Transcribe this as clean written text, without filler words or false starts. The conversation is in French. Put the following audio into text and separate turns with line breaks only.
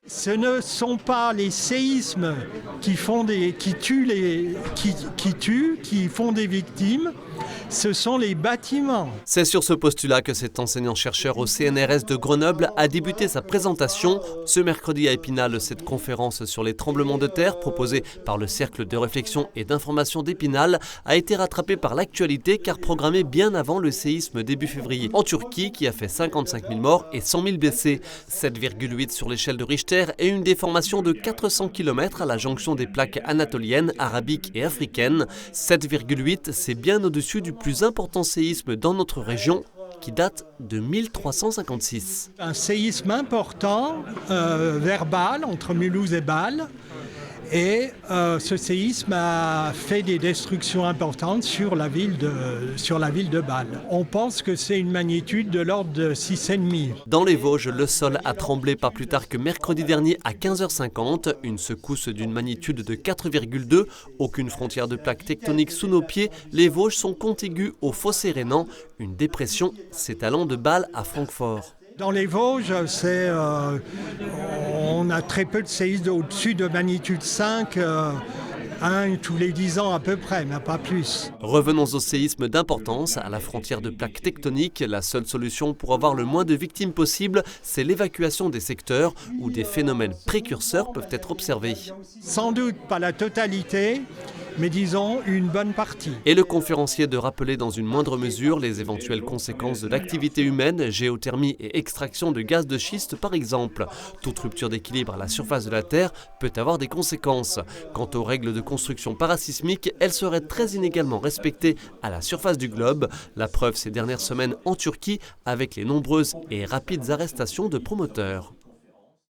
Ce ne sont pas les séismes qui font qui font des victimes, ce sont les bâtiments.
C'est sur ce postulat que cet enseignant-chercheur au CNRS de Grenoble a débuté sa présentation. Ce mercredi à Épinal, cette conférence sur les tremblements de terre proposée par le Cercle de réflexion et d'information d'Épinal a été rattrapée par l'actualité car programmée bien avant le séisme début février en Turquie qui a fait 55 000 morts et 100 000 blessés. 7,8 sur l'échelle de Richter et une déformation de 400 km à la jonction des plaques anatoliennes, arabiques et africaines. 7,8, c'est bien au-dessus du plus important séisme dans notre région qui date de 1356.
Un séisme important vers Bâle, entre Mulhouse et Bâle. Et ce séisme a fait des destructions importantes sur la ville de Bâle. On pense que c'est une magnitude de l'ordre de 6,5.
Dans les Vosges, le sol a tremblé pas plus tard que mercredi dernier à 15h50. Une secousse d'une magnitude de 4,2. Aucune frontière de plaque tectonique sous nos pieds. Les Vosges sont contiguës au fossé rhénan, une dépression s'étalant de Bâle à Francfort.
Dans les Vosges, on a très peu de séismes au-dessus de magnitude 5, un tous les 10 ans à peu près, mais pas plus.
Revenons au séisme d'importance. À la frontière de plaques tectoniques, la seule solution pour avoir le moins de victimes possible, c'est l'évacuation des secteurs où des phénomènes précurseurs peuvent être observés.
Sans doute pas la totalité, mais disons une bonne partie.
Et le conférencier de rappeler dans une moindre mesure les éventuelles conséquences de l'activité humaine, géothermie et extraction de gaz de schiste par exemple. Toute rupture d'équilibre à la surface de la Terre peut avoir des conséquences. Quant aux règles de construction parasismique, elles seraient très inégalement respectées à la surface du globe. La preuve ces dernières semaines en Turquie avec les nombreuses et rapides arrestations de promoteurs.